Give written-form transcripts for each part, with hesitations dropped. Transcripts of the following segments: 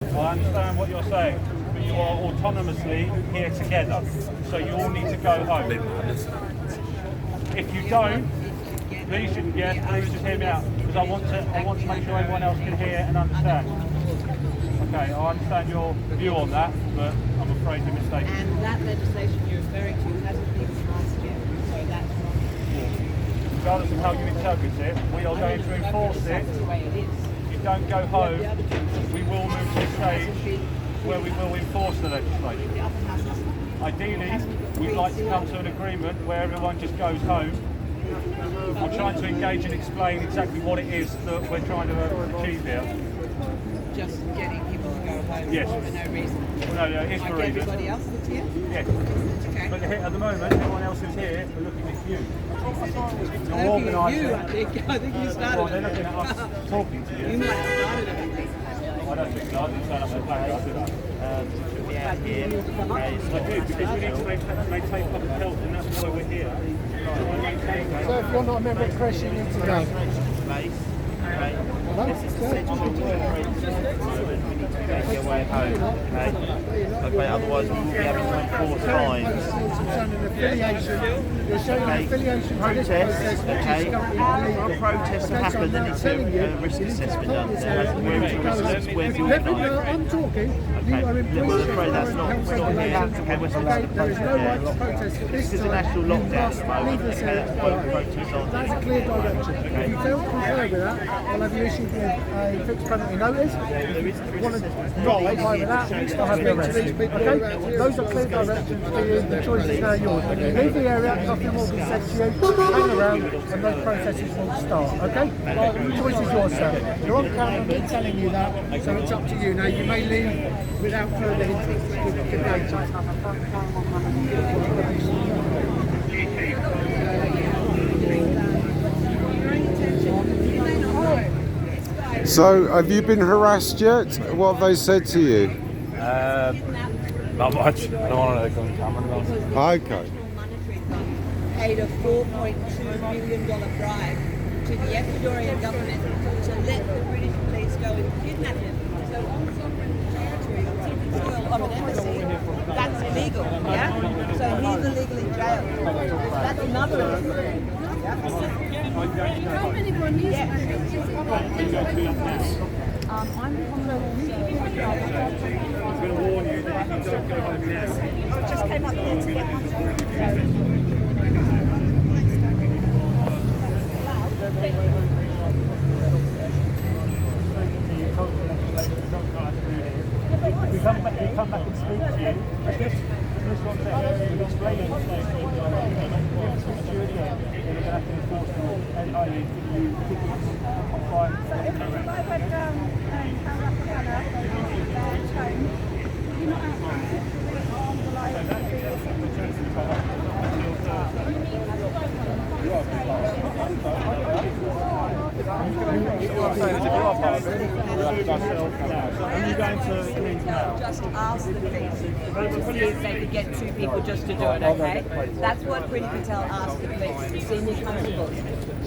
I understand what you're saying, but you are autonomously here together, so you all need to go home. If you don't, please just hear me out, because I want to make sure everyone else can hear and understand. Okay, I understand your view on that, but I'm afraid you're mistaken. And that legislation you're referring to hasn't been passed yet, so that's wrong. Regardless of how you interpret it, we are going to enforce it. That's the way it is. If you don't go home, we will move to a stage where we will enforce the legislation. Ideally, we'd like to come to an agreement where everyone just goes home. I'm trying to engage and explain exactly what it is that we're trying to achieve here. Just getting people to go home Yes. for no reason. No, it is for Like reason. everybody else that's here? Yes. Okay. But at the moment, everyone else who's here are looking at you. You're Looking at you, organising. I think you started Well, they're it. looking at us talking to You you. might have started everything. I don't think so. I didn't turn up at the back. I did that. I do, because we need to maintain public health, and that's why we're here. So if you're not a member of the press, you need to go. This is essential work we need to make your way home, okay, otherwise we will be having to enforce fines. You're showing an affiliation to this process, which is currently illegal. Protests have happened, and it's a risk assessment done. There has to be a risk assessment where you I'm talking. You are in breach I'm of afraid that's not health here. regulations. Okay, Okay, there is no right to protest at this This is a time. national You lockdown must at the moment. leave this Okay, area. that's why the protests on. That's a clear direction. If you fail to comply with that, I'll have you issued a fixed penalty notice. If you want to not comply with that, I'll have you arrested. Okay? Those are clear directions for you. The choice is now yours. Leave the area, nothing will be said to you. Hang around, and those processes will start. Okay? The choice is yours, sir. You're on camera, I'm telling you that, so it's up to you. Now, you may leave without further engagement. So, have you been harassed yet? What have they said to you? Not much. I don't want to go on camera. Okay. Paid a $4.2 million bribe to the Ecuadorian government to let the British police go and kidnap him. So on sovereign territory, on soil of an embassy, that's illegal, yeah? So he's illegally jailed. That's another How many more news? I'm I'm going to warn you that if you don't go home now, I just came up here to get my we come back and speak to you. This one there, you explain what's going on. If speak to you again, then you're going to have to enforce the law. And I give you tickets, fines. So if I went down Carapacana and home, you're not outside. just ask the police to see if they could get two people just to do it, okay? That's what Priti Patel asked the police, the senior constable.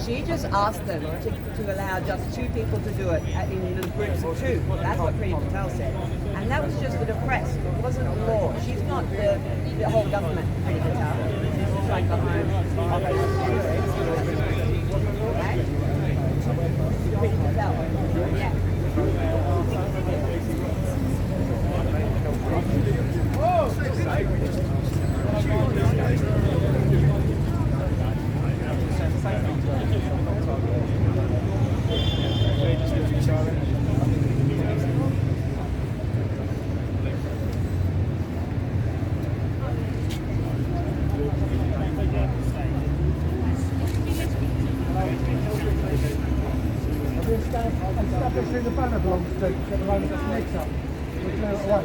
She just asked them to allow just two people to do it in the groups of two. That's what Priti Patel said. And that was just for the press. It wasn't a law. She's not the whole government, Priti Patel. She's like the home office. Right? Priti Patel. Yeah. Establishing the banner belongs to, at the moment that's mixed up. We'll clear it away.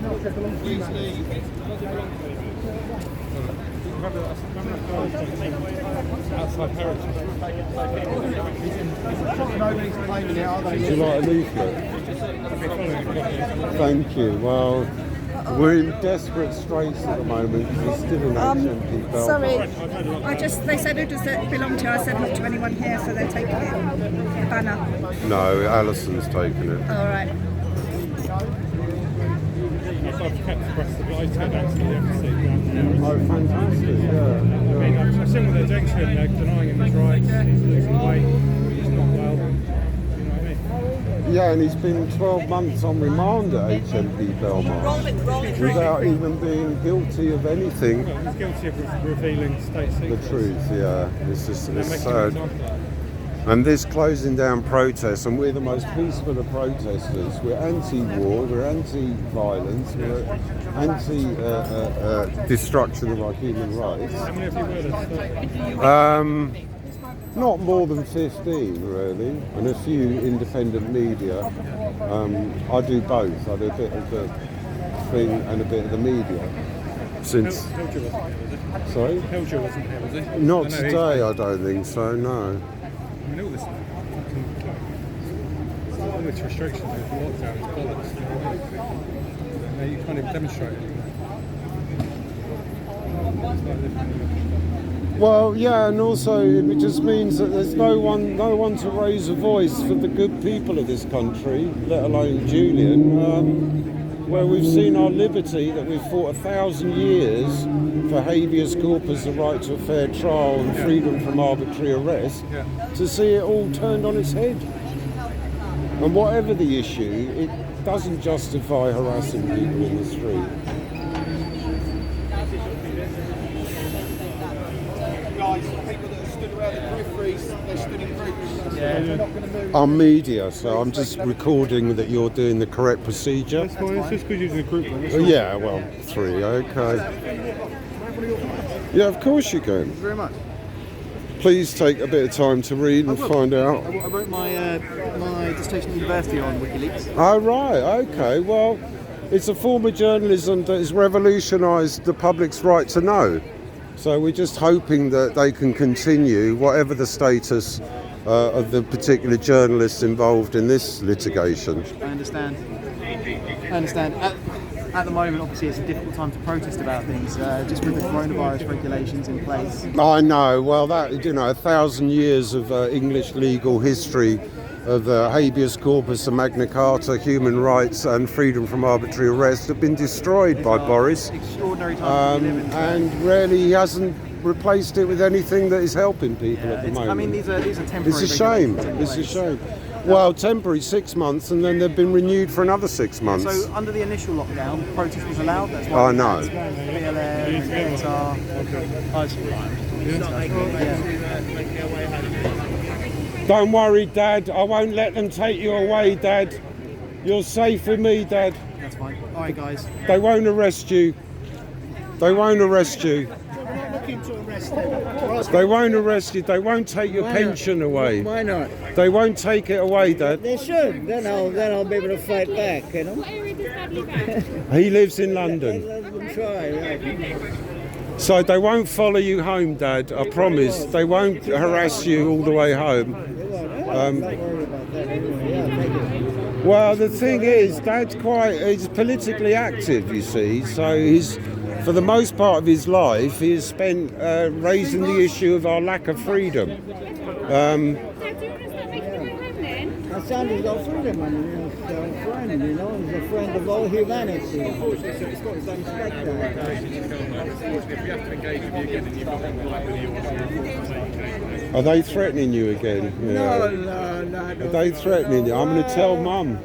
No, it belongs to you. Outside heritage. Nobody's claiming it, are they? Would you like a leaflet? Thank you. Well, We're in desperate straits at the moment because there's still an HMP Belmont. Sorry, they said who does it belong to? I said not to anyone here, so they're taking it. The banner. No, Alison's taken it. All right. I've kept the rest of the guys to go down to the embassy down there. Oh, fantastic, yeah. I mean, I've seen what they're doing to him. They're denying him his rights. He's losing weight. He's not well. You know what I mean? Yeah, and he's been 12 months on remand at HMP Belmont without even being guilty of anything. Well, he's guilty of revealing state secrets. The truth, yeah. It's just They're it's making sad. an example. And this closing down protests, and we're the most peaceful of protesters. We're anti-war, we're anti-violence, we're anti-destruction of our human rights. How many of you were there? Not more than 15, really, and a few independent media. I do both. I do a bit of the thing and a bit of the media. Since Helger wasn't here, was it? sorry, Helger wasn't here, was he? not I know today. I don't think so. No. I mean, all this all this restrictions and lockdown is bollocks. You know what I mean? You can't even demonstrate anymore. It's like living Well, yeah, and also it just means that there's no one to raise a voice for the good people of this country, let alone Julian. Where we've seen our liberty that we've fought 1,000 years for habeas corpus, the right to a fair trial and freedom from arbitrary arrest, to see it all turned on its head. And whatever the issue, it doesn't justify harassing people in the street. I'm media, so I'm just recording that you're doing the correct procedure. That's fine, it's just because you're using a group one. Oh, yeah, well, 3, okay. Yeah, of course you can. Thank you very much. Please take a bit of time to read and find out. I wrote my dissertation at university on WikiLeaks. Oh, right, okay. Well, it's a form of journalism that has revolutionised the public's right to know. So we're just hoping that they can continue, whatever the status of the particular journalists involved in this litigation. I understand. At the moment, obviously, it's a difficult time to protest about things, just with the coronavirus regulations in place. I know. Well, that 1,000 years of English legal history of habeas corpus and Magna Carta, human rights and freedom from arbitrary arrest have been destroyed by Boris. Extraordinary times we live in. And really, he hasn't replaced it with anything that is helping people at the moment. I mean, these are temporary. It's a shame. regulations in It's a place. shame. Well, temporary 6 months, and then they've been renewed for another 6 months. So under the initial lockdown, protest was allowed. That's why I know. BLM, ETA. Don't worry, Dad. I won't let them take you away, Dad. You're safe with me, Dad. That's fine. All right, guys. They won't arrest you. They won't arrest you. They won't arrest you. They won't take your pension away. Why not? They won't take it away, Dad. They should. Then I'll be able to fight back. You know. He lives in London. Let them try. Right? So they won't follow you home, Dad. I promise. They won't harass you all the way home. Don't worry about that. Anyway. Yeah, thank you. Well, the thing is, he's politically active, you see. So for the most part of his life, he has spent raising the issue of our lack of freedom. Assange is our freedom, and he's a friend, you know. He's a friend of all humanity. Are they threatening you again? No. Are they threatening you? I'm going to tell Mum.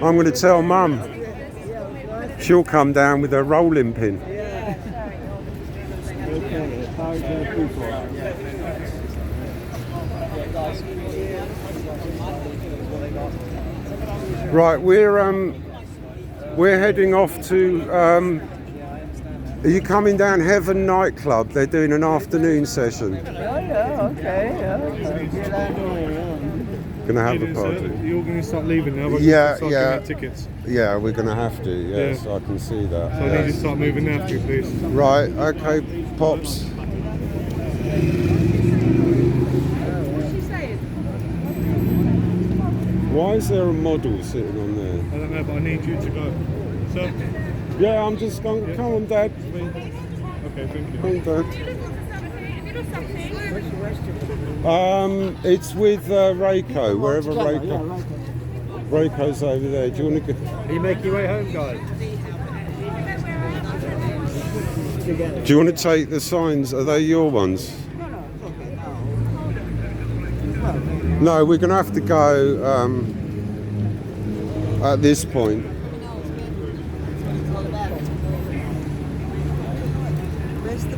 I'm going to tell Mum. She'll come down with her rolling pin. Right, we're heading off to. Are you coming down Heaven nightclub? They're doing an afternoon session. Yeah, okay. Gonna have a party. You're going to start leaving now. Yeah, start yeah. getting tickets. Yeah, we're gonna have to. Yes, Yeah. I can see that. So I need you to start moving now, for you, please. Right, okay, Pops. Why is there a model sitting on there? I don't know, but I need you to go. So, Yeah, I'm just going. Come on, Dad. Okay, thank you. Come on, Dad. It's with Rayco, wherever Rayco. Rayco's over there. Do you want to go? Are you making your way home, guys? Do you want to take the signs? Are they your ones? No, we're going to have to go at this point. Where's the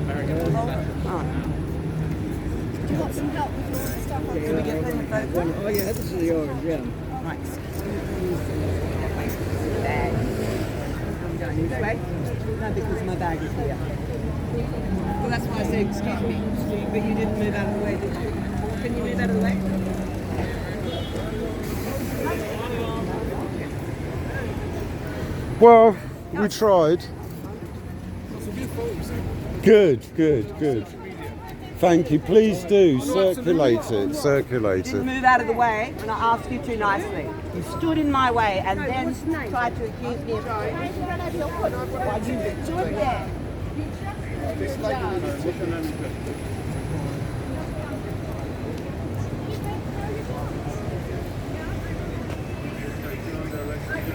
Do you want some help with your stuff? Can we get them a photo? Oh yeah, this is the orange, yeah. Right. Bag. I'm going this way. No, because my bag is here. Well, that's why I said, excuse me, but you didn't move out of the way, did you? Can you move out of the way? Well, we tried. Good. Thank you. Please do circulate it. Circulate Didn't it. move out of the way when I asked you to nicely. You stood in my way and then tried to accuse me of... Why you stood there?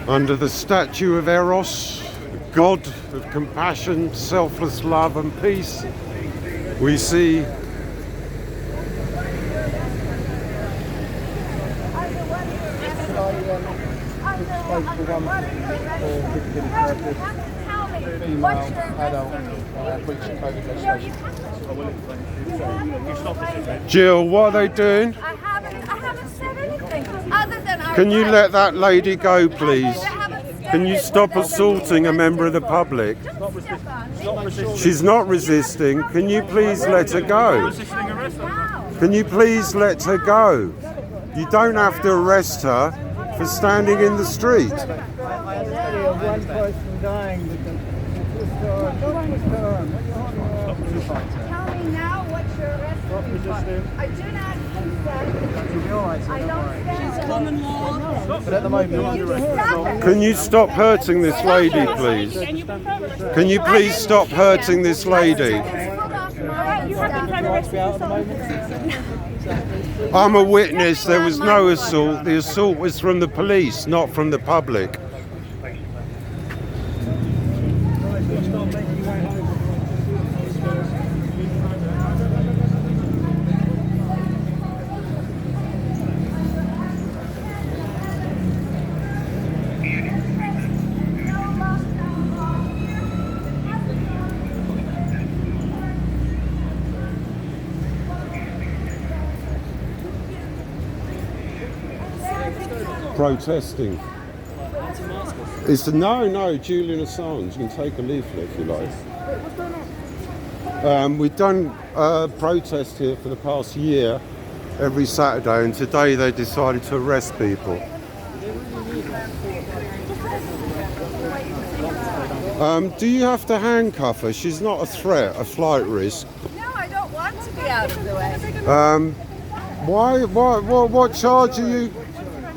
Under the statue of Eros, god of compassion, selfless love and peace, we see Jill, what are they doing? I haven't said anything other than Can you let that lady go, please? Can you stop assaulting a member of the public? She's not resisting. Can you please let her go? Can you please let her go? You don't have to arrest her for standing in the street. I understand one person dying because Tell me now what you're arresting me for. I do not consent. I don't stand. She's common law. but at the moment you're under arrest. Can you stop hurting this lady, please? Can you please stop hurting this lady? You have been trying to arrest me. I'm a witness. There was no assault. The assault was from the police, not from the public. Protesting. It's no, Julian Assange. You can take a leaflet if you like. We've done protest here for the past year, every Saturday, and today they decided to arrest people. Do you have to handcuff her? She's not a threat, a flight risk. No, I don't want to be out of the way. What charge are you?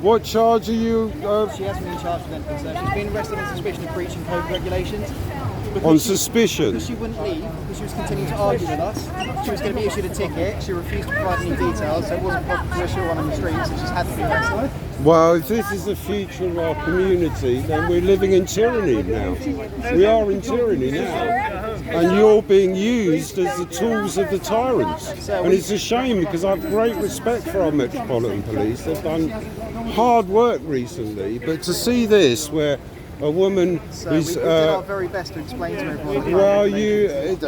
What charge are you? She hasn't been charged with anything, sir. She's been arrested on suspicion of breaching code regulations. On suspicion? Because she wouldn't leave, because she was continuing to argue with us. She was going to be issued a ticket. She refused to provide any details, so it wasn't possible to issue one on the streets, so she's had to be arrested. Well, if this is the future of our community, then we're living in tyranny now. We are in tyranny now. And you're being used as the tools of the tyrants. And it's a shame because I have great respect for our Metropolitan Police. They've done hard work recently, but to see this where a woman who's... we did our very best to explain to everyone. Well,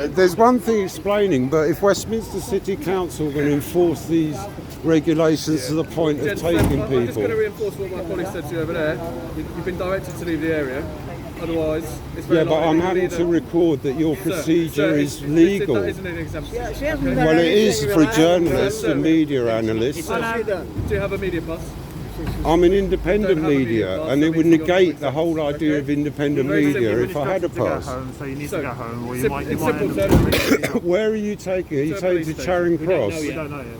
there's one thing explaining, but if Westminster City Council can enforce these regulations to the point of taking I'm just going to people... reinforce what my colleague said to you over there. You've been directed to leave the area. Otherwise, it's very Yeah, but likely I'm you'll having need to record that your procedure is legal. That isn't an exemption. Well, it is for journalists and media analysts. Do you have a media pass? I'm an independent media, and it would negate the whole idea of independent media if I had a pass. So you need to go home, or you might It's end simple, up... Where are you taking? Are you taking to Charring Cross? We don't know yet.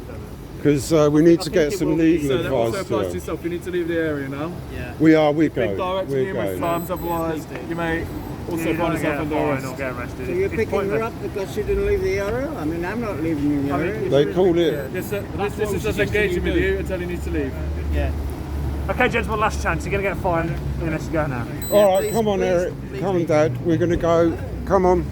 Because we need to get some legal So that also advice applies to to yourself. You need to leave the area now. We are, we're Been going. directed We're numerous going. times, otherwise you may also find yourself under arrest. Or get arrested. So you're picking her up because she didn't leave the area? I mean, I'm not leaving the area. They call it. This is just engaging with you until you need to leave. Yeah. Okay, gentlemen, last chance. You're going to get fined unless you go now. All right, come on, Eric. Come on, Dad. We're going to go. Come on.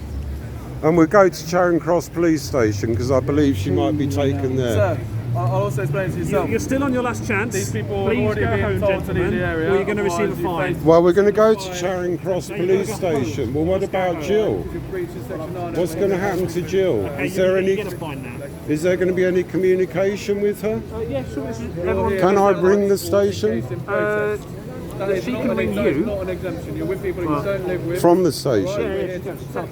And we'll go to Charing Cross Police Station because I believe she might be taken there. Sir, I'll also explain to yourself. You're still on your last chance. These people Please have already go been home, told to leave gentlemen, the area. or you're going to receive a otherwise you fine. face- Well, we're going to go to Charing Cross Police Station. Well, what about Jill? You breach of section 9. What's going to happen to Jill? Is there You any? get a fine now. Is there going to be any communication with her? Yeah, sure. Everyone Can I ring the station That is she not can an ring ex- that is you. not an exemption. You're with people you don't live with. from the station? It's the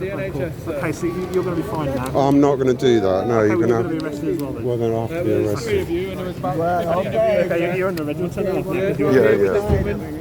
NHS. Okay, so you're going to be fined now. I'm not going to do that. No, you're You're going going to be to. arrested as well then. Well, then I have to be There's 3 arrested. of you, and there was about. Okay, you're under arrest. You'll turn it off. Yeah, yeah.